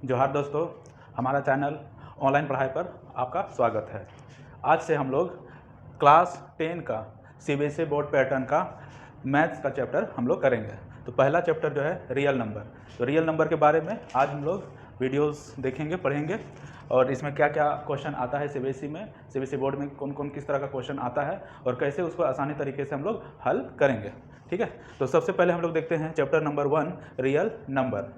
जोहार दोस्तों, हमारा चैनल ऑनलाइन पढ़ाई पर आपका स्वागत है। आज से हम लोग क्लास 10 का सीबीएसई बोर्ड पैटर्न का मैथ्स का चैप्टर हम लोग करेंगे। तो पहला चैप्टर जो है रियल नंबर। तो रियल नंबर के बारे में आज हम लोग वीडियोस देखेंगे, पढ़ेंगे और इसमें क्या क्या क्वेश्चन आता है सीबीएसई बोर्ड में कौन कौन किस तरह का क्वेश्चन आता है और कैसे उसको आसानी तरीके से हम लोग हल करेंगे। ठीक है, तो सबसे पहले हम लोग देखते हैं चैप्टर नंबर 1 रियल नंबर।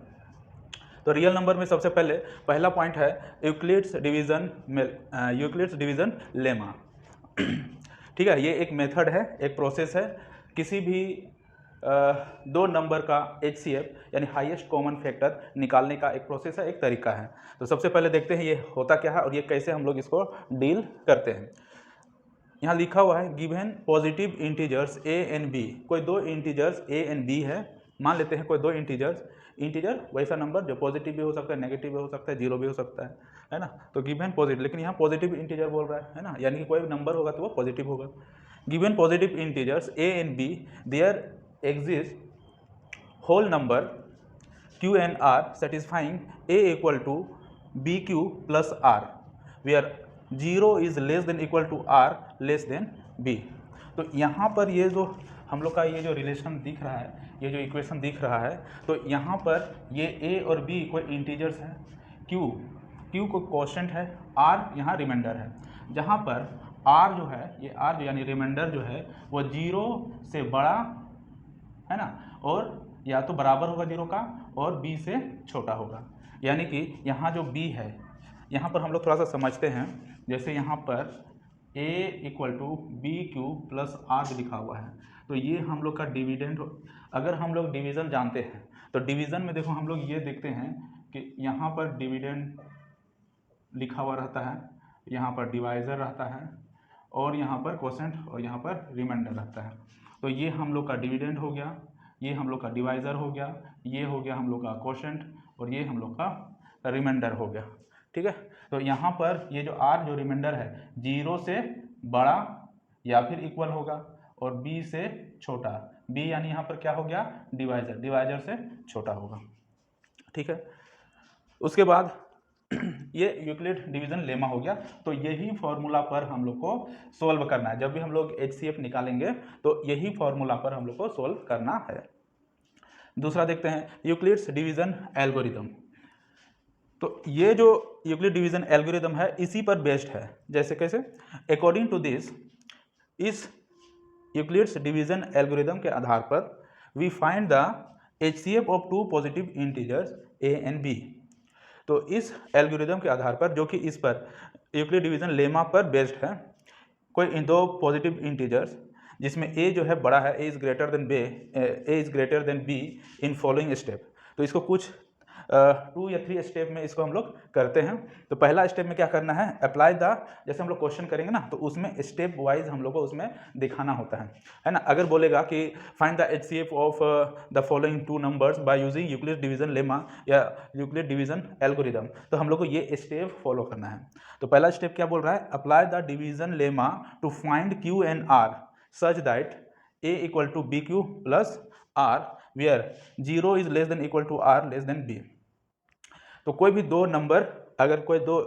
तो रियल नंबर में सबसे पहले पहला पॉइंट है यूक्लिड्स डिवीजन लेमा। ठीक है, ये एक मेथड है, एक प्रोसेस है। किसी भी दो नंबर का HCF यानी हाईएस्ट कॉमन फैक्टर निकालने का एक प्रोसेस है, एक तरीका है। तो सबसे पहले देखते हैं ये होता क्या है और ये कैसे हम लोग इसको डील करते हैं। यहाँ लिखा हुआ है given positive integers A and B। कोई दो इंटीजर्स A एंड B है, मान लेते हैं कोई दो इंटीजर वैसा नंबर जो पॉजिटिव भी हो सकता है, नेगेटिव भी हो सकता है, जीरो भी हो सकता है ना। तो गिवन पॉजिटिव, लेकिन यहाँ पॉजिटिव इंटीजर बोल रहा है ना, यानी कि कोई नंबर होगा तो वो पॉजिटिव होगा। Given positive integers A and B there exist whole number Q and R satisfying A equal to BQ plus R where 0 is less than equal to R less than B। तो यहाँ पर ये जो हम लोग का ये जो रिलेशन दिख रहा है, ये जो इक्वेशन दिख रहा है, तो यहाँ पर ये A और B कोई इंटीजर्स हैं, Q को कोशेंट है, R यहाँ रिमाइंडर है। जहाँ पर R जो है, ये R जो यानी रिमाइंडर जो है वो 0 से बड़ा है ना, और या तो बराबर होगा 0 का और B से छोटा होगा। यानी कि यहाँ जो B है, यहाँ पर हम लोग थोड़ा सा समझते हैं। जैसे यहाँ पर A equal to BQ plus R लिखा हुआ है, तो ये हम लोग का डिविडेंड। अगर हम लोग डिवीज़न जानते हैं तो डिवीज़न में देखो हम लोग ये देखते हैं कि यहाँ पर डिविडेंड लिखा हुआ रहता है, यहाँ पर डिवाइज़र रहता है और यहाँ पर कोसेंट और यहाँ पर रिमाइंडर रहता है। तो ये हम लोग का डिविडेंड हो गया, ये हम लोग का डिवाइज़र हो गया, ये हो गया हम लोग का कोशेंट और ये हम लोग का रिमाइंडर हो गया। ठीक है, तो यहाँ पर ये जो R जो रिमाइंडर है 0 से बड़ा या फिर इक्वल होगा और B से छोटा, B यानी यहाँ पर क्या हो गया डिवाइज़र से छोटा होगा। ठीक है, उसके बाद ये यूक्लिड डिवीजन लेमा हो गया। तो यही फॉर्मूला पर हम लोग को सोल्व करना है। जब भी हम लोग HCF निकालेंगे तो यही फॉर्मूला पर हम लोग को सोल्व करना है। दूसरा देखते हैं यूक्लिड्स डिवीजन एल्गोरिदम। तो ये जो यूक्लिड डिवीजन एल्गोरिदम है इसी पर बेस्ड है। जैसे कैसे, अकॉर्डिंग टू दिस, इस यूक्लिड्स डिवीजन एल्गोरिदम के आधार पर we find the HCF of two positive integers A and B। तो इस एल्गोरिदम के आधार पर, जो कि इस पर यूक्लिड डिवीजन लेमा पर बेस्ड है, कोई इन दो पॉजिटिव इंटीजर्स जिसमें A जो है बड़ा है, A is greater then B in following step. तो इसको कुछ 2 या 3 स्टेप में इसको हम लोग करते हैं। तो पहला स्टेप में क्या करना है, अप्लाई द, जैसे हम लोग क्वेश्चन करेंगे ना तो उसमें स्टेप वाइज हम लोग को उसमें दिखाना होता है ना। अगर बोलेगा कि find the HCF of the following two numbers by using Euclid division lemma या यूक्लिड डिवीजन एल्गोरिदम, तो हम लोग को ये स्टेप फॉलो करना है। तो पहला स्टेप क्या बोल रहा है, apply the division lemma to find Q and R such that A equal to BQ plus R where 0 is less than equal to R less than B। तो कोई भी दो नंबर, अगर कोई दो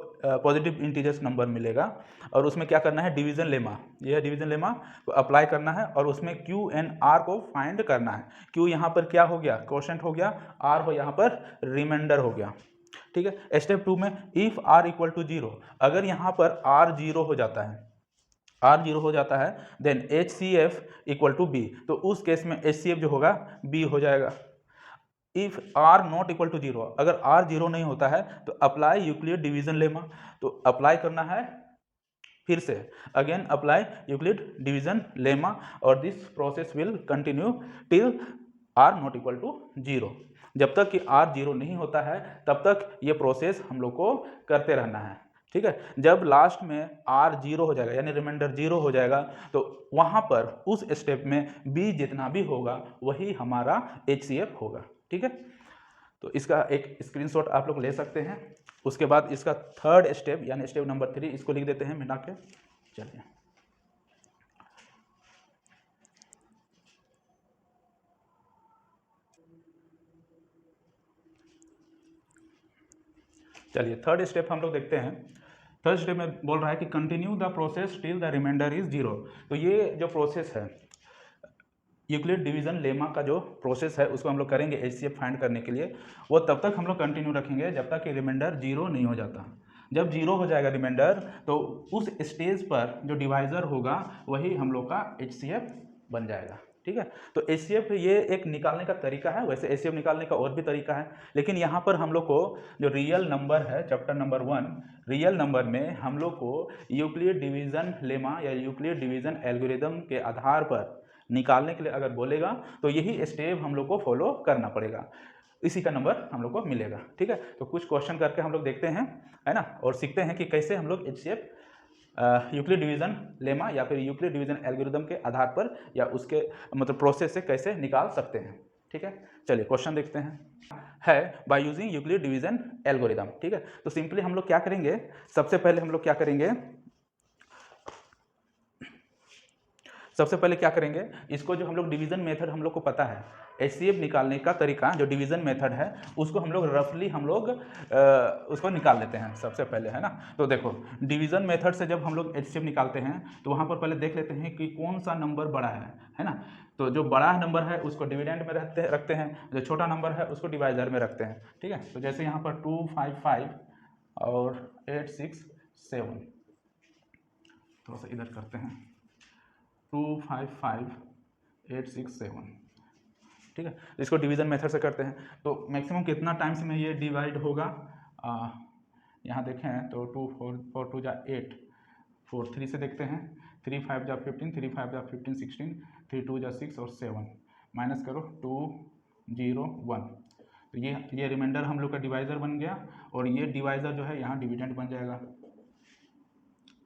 पॉजिटिव इंटीजर्स नंबर मिलेगा और उसमें क्या करना है, डिवीजन लेमा, ये है डिवीजन लेमा को अप्लाई करना है और उसमें Q एंड R को फाइंड करना है। Q यहाँ पर क्या हो गया, कोशेंट हो गया, R हो यहाँ पर रिमाइंडर हो गया। ठीक है, स्टेप 2 में इफ R इक्वल टू 0, अगर यहाँ पर R 0 हो जाता है, R 0 हो जाता है, then HCF equal to B, तो उस केस में HCF जो होगा B हो जाएगा। If R not equal to 0, अगर R 0 नहीं होता है तो अप्लाई यूक्लिड डिवीजन लेमा। तो अप्लाई करना है फिर से, again apply Euclid division lemma और this process will continue till R not equal to 0। जब तक कि R 0 नहीं होता है तब तक ये प्रोसेस हम लोग को करते रहना है। ठीक है, जब लास्ट में R 0 हो जाएगा यानी रिमाइंडर 0 हो जाएगा तो वहां पर उस स्टेप में B जितना भी होगा वही हमारा HCF होगा। ठीक है, तो इसका एक स्क्रीनशॉट आप लोग ले सकते हैं। उसके बाद इसका थर्ड स्टेप यानी स्टेप नंबर 3 इसको लिख देते हैं मिला के। चलिए, चलिए थर्ड स्टेप हम लोग देखते हैं। थर्ड स्टेप में बोल रहा है कि continue the process till the remainder is 0। तो ये जो प्रोसेस है, यूक्लिड डिवीजन लेमा का जो प्रोसेस है उसको हम लोग करेंगे एचसीएफ फाइंड करने के लिए। वो तब तक हम लोग कंटिन्यू रखेंगे जब तक कि रिमाइंडर 0 नहीं हो जाता। जब 0 हो जाएगा रिमाइंडर, तो उस स्टेज पर जो डिवाइज़र होगा वही हम लोग का एचसीएफ बन जाएगा। ठीक है, तो एचसीएफ ये एक निकालने का तरीका है। वैसे एचसीएफ निकालने का और भी तरीका है, लेकिन यहाँ पर हम लोग को जो रियल नंबर है, चैप्टर नंबर 1 रियल नंबर में हम लोग को यूक्लिड डिवीजन लेमा या यूक्लिड डिवीजन एल्गोरिदम के आधार पर निकालने के लिए अगर बोलेगा तो यही स्टेप हम लोग को फॉलो करना पड़ेगा, इसी का नंबर हम लोग को मिलेगा। ठीक है, तो कुछ क्वेश्चन करके हम लोग देखते हैं, है ना, और सीखते हैं कि कैसे हम लोग एचसीएफ यूक्लिड डिवीजन लेमा या फिर यूक्लिड डिवीजन एल्गोरिदम के आधार पर या उसके मतलब प्रोसेस से कैसे निकाल सकते हैं। ठीक है, चलिए क्वेश्चन देखते हैं। है by using Euclid division algorithm. ठीक है, तो सिंपली हम लोग क्या करेंगे, सबसे पहले हम लोग क्या करेंगे, सबसे पहले क्या करेंगे, इसको जो हम लोग डिवीजन मेथड हम लोग को पता है, एचसीएफ निकालने का तरीका जो डिवीजन मेथड है उसको हम लोग रफली हम लोग उसको निकाल लेते हैं सबसे पहले, है ना। तो देखो डिवीजन मेथड से जब हम लोग एचसीएफ निकालते हैं तो वहाँ पर पहले देख लेते हैं कि कौन सा नंबर बड़ा है ना। तो जो बड़ा नंबर है उसको डिविडेंड में रखते हैं, जो छोटा नंबर है उसको डिवाइजर में रखते हैं। ठीक है, तो जैसे यहाँ पर 255 और 867, थोड़ा सा इधर करते हैं, 255 867। ठीक है, इसको डिवीजन मेथड से करते हैं तो मैक्सिमम कितना टाइम्स में ये डिवाइड होगा, यहाँ देखें तो 2 4 2 जा 8, 4 3 से देखते हैं, 3 5 जा 15, 3 5 जा 15 16, 3 2 जा 6 और 7 माइनस करो 2 0 1। तो ये रिमाइंडर हम लोग का डिवाइज़र बन गया और ये डिवाइज़र जो है यहाँ डिविडेंड बन जाएगा।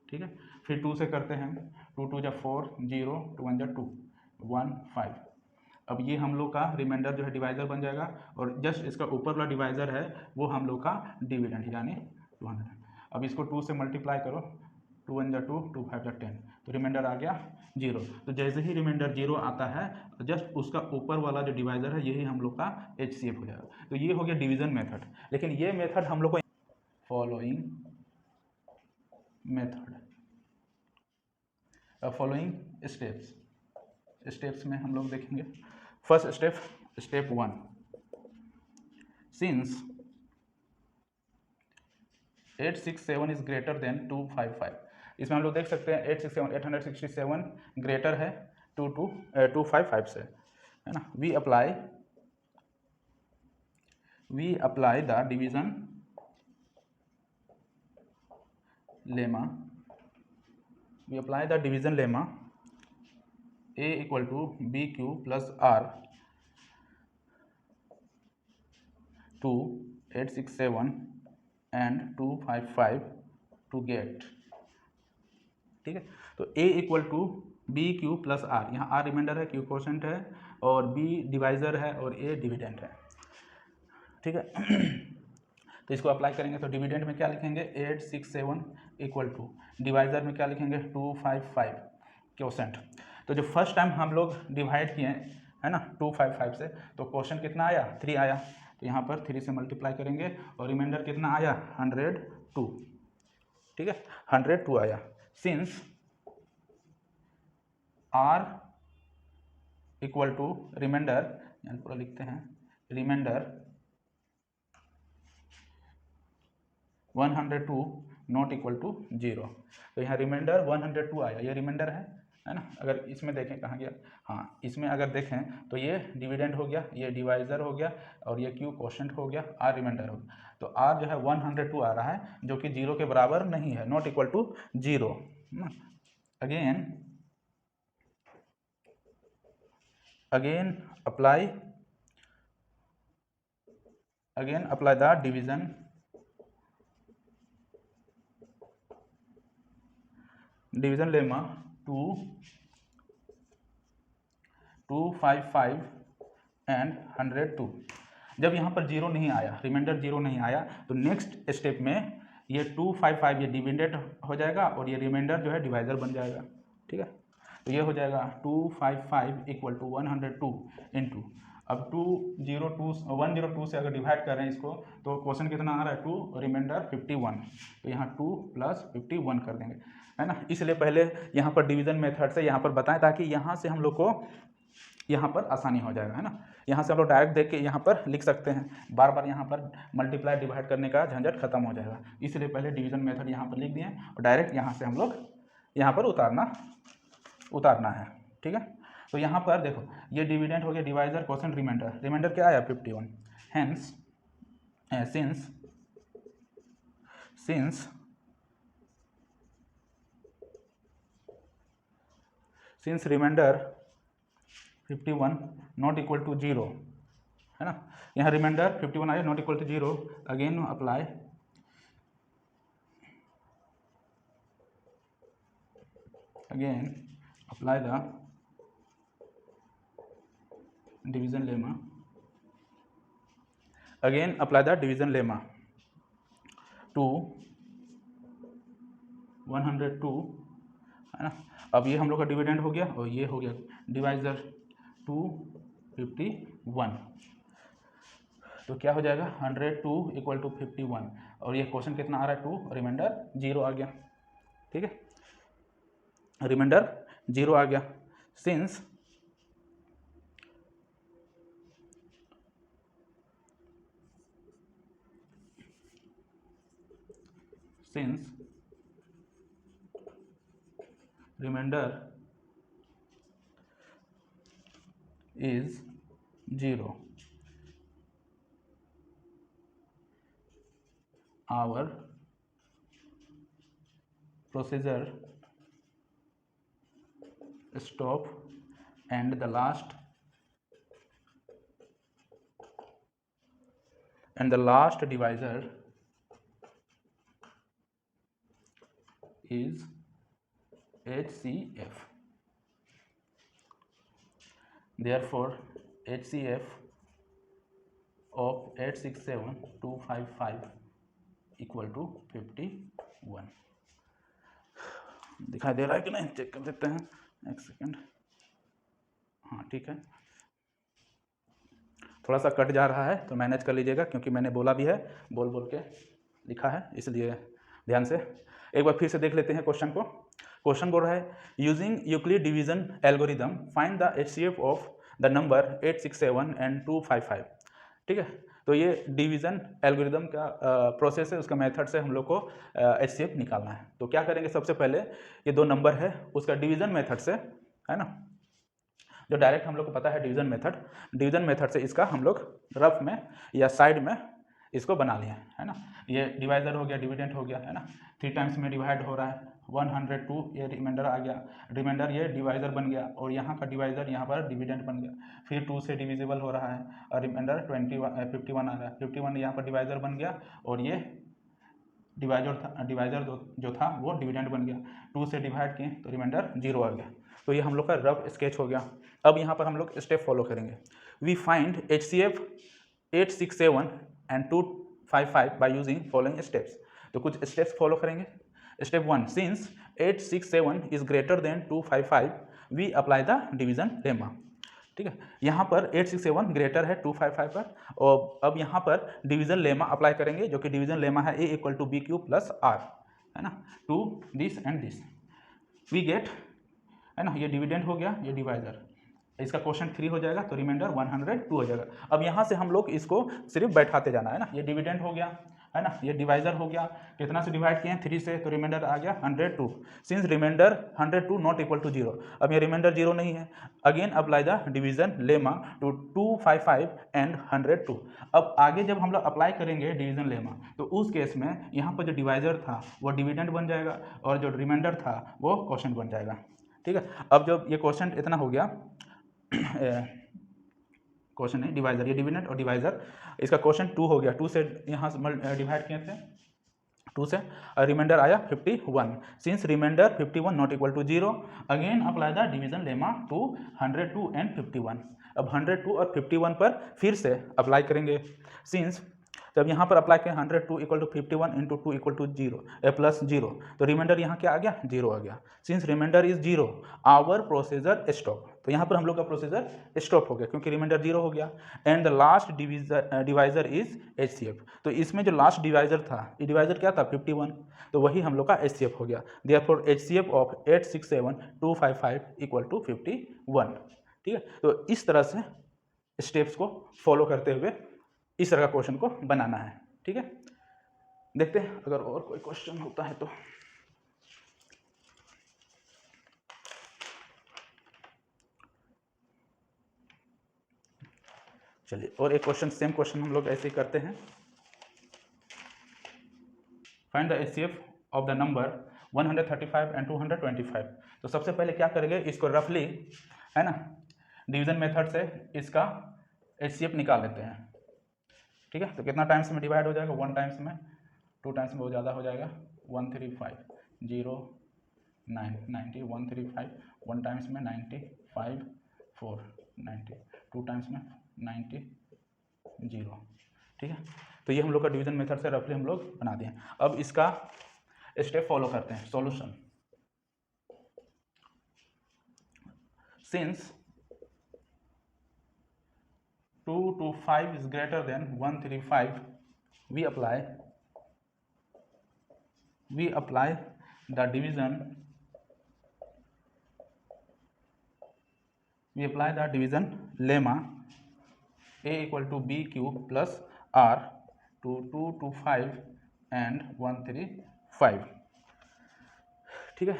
ठीक है, फिर 2 से करते हैं, 2 2 जा 4 0 2 1 जा 2 1 5। अब ये हम लोग का रिमाइंडर जो है डिवाइज़र बन जाएगा और जस्ट इसका ऊपर वाला डिवाइज़र है वो हम लोग का डिविडेंड यानी 200। अब इसको 2 से मल्टीप्लाई करो, 2 1 जा 2 2 5 जा 10, तो रिमाइंडर आ गया 0। तो जैसे ही रिमाइंडर 0 आता है जस्ट उसका ऊपर वाला जो डिवाइज़र है यही हम लोग का एचसीएफ हो जाएगा। तो ये हो गया डिवीज़न मेथड। लेकिन ये मेथड हम लोग को फॉलोइंग मेथड फॉलोइंग स्टेप्स में हम लोग देखेंगे। First step 1, since 867 is greater than 255। इसमें हम लोग देख सकते हैं 867 ग्रेटर है 255 से, है ना। We apply the division lemma, we apply the division lemma A equal to BQ plus R to 867 and 255 to get। ठीक है, तो A equal to B Q plus R, यहाँ आर रिमाइंडर है, क्यू क्वोशेंट है और B divisor है और ए dividend है। ठीक है, तो इसको अप्लाई करेंगे तो डिविडेंड में क्या लिखेंगे 867 इक्वल टू, डिवाइज़र में क्या लिखेंगे 255 क्वोशेंट। तो जो फर्स्ट टाइम हम लोग डिवाइड किए है ना 255 से, तो क्वोशेंट कितना आया 3 आया, तो यहाँ पर 3 से मल्टीप्लाई करेंगे और रिमाइंडर कितना आया 102। ठीक है, 102 आया। Since R equal to remainder, यहाँ पूरा लिखते हैं, रिमाइंडर 102 नॉट इक्वल टू 0, तो यहाँ रिमाइंडर 102 आया, ये रिमाइंडर है ना। अगर इसमें देखें कहाँ गया, हाँ इसमें अगर देखें तो ये डिविडेंड हो गया, ये डिवाइज़र हो गया और ये क्यू क्वोशेंट हो गया, आर रिमाइंडर हो गया। तो आर जो है 102 आ रहा है जो कि 0 के बराबर नहीं है, not equal to 0। Again apply the division lemma to 255 and 102। जब यहाँ पर 0 नहीं आया, रिमाइंडर 0 नहीं आया, तो नेक्स्ट स्टेप में ये 255 ये डिविडेंड हो जाएगा और ये रिमाइंडर जो है डिवाइज़र बन जाएगा। ठीक है, तो ये हो जाएगा 255 इक्वल टू 102 इंटू, अब 102 से अगर डिवाइड कर रहे हैं इसको तो क्वेश्चन कितना आ रहा है 2 रिमाइंडर 51, तो यहाँ 2 + 51 कर देंगे, है ना। इसलिए पहले यहाँ पर डिवीजन मेथड से यहाँ पर बताएं ताकि यहाँ से हम लोग को यहाँ पर आसानी हो जाएगा, है ना। यहाँ से हम लोग डायरेक्ट देख के यहाँ पर लिख सकते हैं, बार बार यहाँ पर मल्टीप्लाई डिवाइड करने का झंझट खत्म हो जाएगा। इसलिए पहले डिवीजन मेथड यहाँ पर लिख दिए और डायरेक्ट यहाँ से हम लोग यहाँ पर उतारना है, ठीक है। तो यहाँ पर देखो ये डिविडेंड हो गया, डिवाइजर, क्वोशिएंट, रिमाइंडर क्या आया 51। Hence since remainder 51 not equal to 0, है ना। यहाँ रिमाइंडर 51 आया not equal to 0, again apply the division lemma to 102, है ना। अब ये हम लोग का डिविडेंड हो गया और ये हो गया डिवाइजर 251, तो क्या हो जाएगा 102 = 51, और ये क्वेश्चन कितना आ रहा है 2, रिमाइंडर 0 आ गया, ठीक है, रिमाइंडर 0 आ गया। Since remainder is 0, our procedure stop and the last divisor is HCF. Therefore, HCF of 867255 equal to 51। दिखाई दे रहा है कि नहीं, चेक कर सकते हैं, एक सेकेंड। हाँ ठीक है, थोड़ा सा कट जा रहा है तो मैनेज कर लीजिएगा, क्योंकि मैंने बोला भी है, बोल बोल के लिखा है, इसलिए ध्यान से एक बार फिर से देख लेते हैं क्वेश्चन को। क्वेश्चन बोल रहा है using Euclid division algorithm find the HCF of the number 867 and 255, ठीक है। तो ये डिवीजन एल्गोरिदम का प्रोसेस है, उसका मेथड से हम लोग को HCF निकालना है। तो क्या करेंगे, सबसे पहले ये दो नंबर है उसका डिवीजन मेथड से, है ना, जो डायरेक्ट हम लोग को पता है डिवीजन मेथड से इसका हम लोग रफ में या साइड में इसको बना लिया है ना। ये डिवाइजर हो गया, डिविडेंड हो गया, है ना, 3 टाइम्स में डिवाइड हो रहा है, 102 ये रिमाइंडर आ गया, रिमाइंडर ये डिवाइजर बन गया, और यहाँ का डिवाइजर यहाँ पर डिविडेंड बन गया, फिर 2 से डिविजिबल हो रहा है, और रिमाइंडर 51 आ रहा है, 51 यहाँ पर डिवाइजर बन गया, और ये डिवाइजर जो था वो डिविडेंड बन गया, 2 से डिवाइड किए तो रिमाइंडर 0 आ गया। तो ये हम लोग का रफ स्केच हो गया। अब यहाँ पर हम लोग स्टेप फॉलो करेंगे। We find HCF 867 and 255 by using following steps. तो कुछ स्टेप्स फॉलो करेंगे। Step 1, since 867 is greater than 255 we apply the division lemma, ठीक है। यहाँ पर 867 ग्रेटर है 255 पर, और अब यहाँ पर डिवीजन लेमा अप्लाई करेंगे, जो कि डिवीजन लेमा है A = BQ + R, है ना, to this and this we get, है ना, ये डिविडेंड हो गया, ये डिवाइजर, इसका क्वोशिएंट 3 हो जाएगा, तो रिमाइंडर 102 हो जाएगा। अब यहाँ से हम लोग इसको सिर्फ बैठाते जाना है ना, ये डिविडेंड हो गया, है ना, ये डिवाइजर हो गया, कितना से डिवाइड किए हैं 3 से, तो रिमाइंडर आ गया 102। Since remainder 102 not equal to 0, अब ये रिमाइंडर 0 नहीं है, again apply the division lemma to 255 and 102। अब आगे जब हम लोग अप्लाई करेंगे डिवीजन लेमा, तो उस केस में यहाँ पर जो डिवाइजर था वो डिविडेंड बन जाएगा, और जो रिमाइंडर था वो क्वोशिएंट बन जाएगा, ठीक है। अब जब ये क्वोशिएंट इतना हो गया, क्वोशिएंट नहीं डिवाइजर, ये डिविडेंड और डिवाइजर, इसका क्वोशिएंट 2 हो गया, 2 से यहाँ से डिवाइड किए थे 2 से, रिमाइंडर आया 51। Since remainder 51 not equal to 0, again apply the division lemma to 102 and 51। अब 102 और 51 पर फिर से अप्लाई करेंगे। सिंस तो अब यहाँ पर अप्लाई करें 102 equal to 51 into 2 equal to 0 plus 0, तो रिमाइंडर यहाँ क्या आ गया, 0 आ गया। Since remainder is 0 our procedure stop, तो यहाँ पर हम लोग का प्रोसीजर स्टॉप हो गया क्योंकि रिमाइंडर 0 हो गया। And the last divisor is HCF, तो इसमें जो लास्ट डिवाइजर था, ये डिवाइजर क्या था 51, तो वही हम लोग का HCF हो गया। Therefore HCF of 867255 equal to 51। ठीक है, तो इस तरह से स्टेप्स को फॉलो करते हुए इस तरह का क्वेश्चन को बनाना है। ठीक है, देखते हैं अगर और कोई क्वेश्चन होता है तो। चलिए और एक क्वेश्चन, सेम क्वेश्चन हम लोग ऐसे ही करते हैं। Find the HCF of the number 135 and 225। तो सबसे पहले क्या करेंगे, इसको रफली, है ना, डिवीजन मेथड से इसका HCF निकाल लेते हैं। ठीक है, तो कितना टाइम्स में डिवाइड हो जाएगा, 1 टाइम्स में, 2 टाइम्स में बहुत ज़्यादा हो जाएगा, 135 0 9 90 135, 1 टाइम्स में 95 4 90, 2 टाइम्स में 90 0। ठीक है, तो ये हम लोग का डिवीजन मेथड से रफली हम लोग बना दिए। अब इसका स्टेप फॉलो करते हैं, solution. Since 225 is greater than 135, we apply the division lemma A equal to B cube plus R to 225 and 135। ठीक है,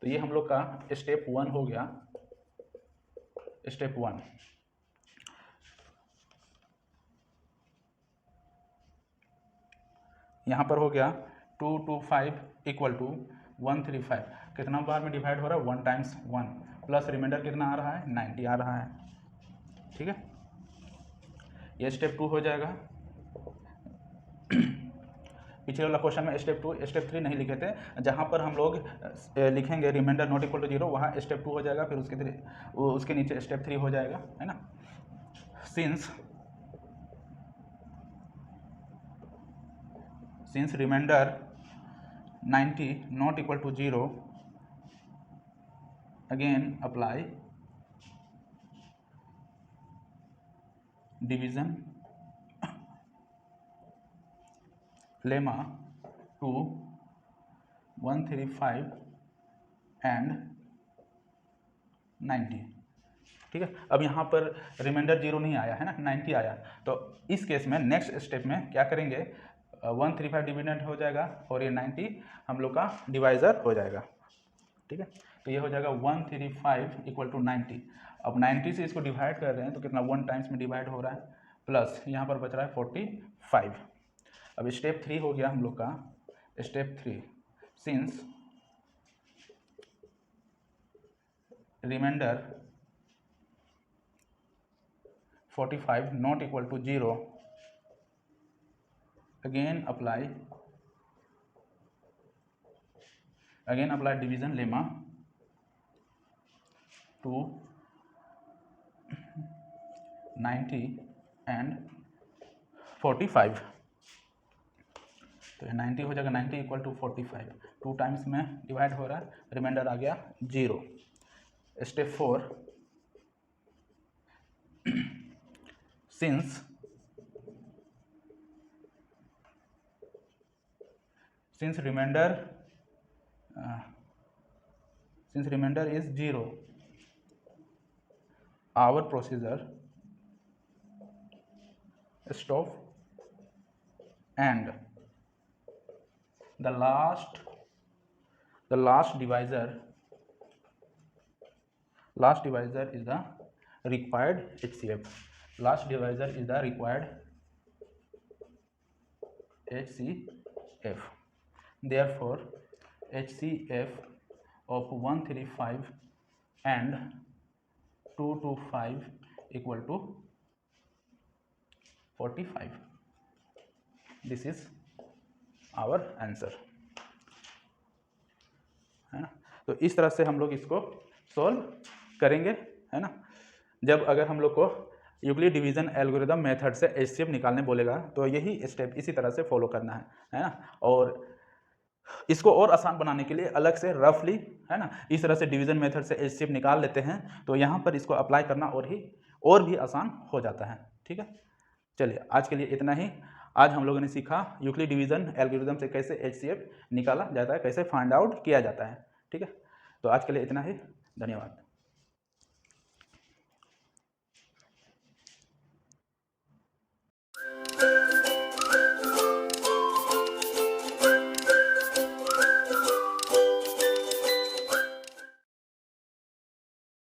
तो ये हम लोग का स्टेप 1 हो गया। स्टेप 1, यहाँ पर हो गया 225 इक्वल टू 135, कितना बार में डिवाइड हो रहा है, 1 टाइम्स 1, प्लस रिमाइंडर कितना आ रहा है, 90 आ रहा है। ठीक है, ये स्टेप 2 हो जाएगा। पिछले वाला क्वेश्चन में स्टेप 2 स्टेप 3 नहीं लिखे थे, जहाँ पर हम लोग लिखेंगे रिमाइंडर नॉट इक्वल टू 0, वहाँ स्टेप 2 हो जाएगा, फिर उसके नीचे स्टेप 3 हो जाएगा, है ना। Since reminder 90 not equal to 0, again apply division lemma to 135 and 90। ठीक है, अब यहाँ पर रिमाइंडर 0 नहीं आया है ना, 90 आया, तो इस केस में नेक्स्ट स्टेप में क्या करेंगे, 135 डिविडेंड हो जाएगा और ये 90 हम लोग का डिवाइज़र हो जाएगा। ठीक है, तो ये हो जाएगा 135 इक्वल टू 90। अब 90 से इसको डिवाइड कर रहे हैं तो कितना, 1 टाइम्स में डिवाइड हो रहा है, प्लस यहाँ पर बच रहा है 45। अब स्टेप 3 हो गया हम लोग का। Step 3, since remainder 45 not equal to 0, again apply division lemma to 90 and 45। तो 90 हो जाएगा, 90 इक्वल टू 45, 2 टाइम्स में डिवाइड हो रहा है, रिमाइंडर आ गया 0। Step 4, since remainder is 0, our procedure stop and the last divisor is the required HCF. Last divisor is the required HCF. Therefore HCF of 135 and 225 equal to 45. This is our answer, है ना। तो इस तरह से हम लोग इसको solve करेंगे, है ना। जब अगर हम लोग को यूक्लिड डिवीजन एल्गोरिदम मेथड से HCF निकालने बोलेगा तो यही स्टेप इसी तरह से फॉलो करना है ना। और इसको और आसान बनाने के लिए अलग से रफली, है ना, इस तरह से डिवीजन मेथड से HCF निकाल लेते हैं तो यहाँ पर इसको अप्लाई करना और भी आसान हो जाता है। ठीक है, चलिए आज के लिए इतना ही। आज हम लोगों ने सीखा यूक्लिड डिवीजन एल्गोरिदम से कैसे HCF निकाला जाता है, कैसे फाइंड आउट किया जाता है। ठीक है, तो आज के लिए इतना ही, धन्यवाद।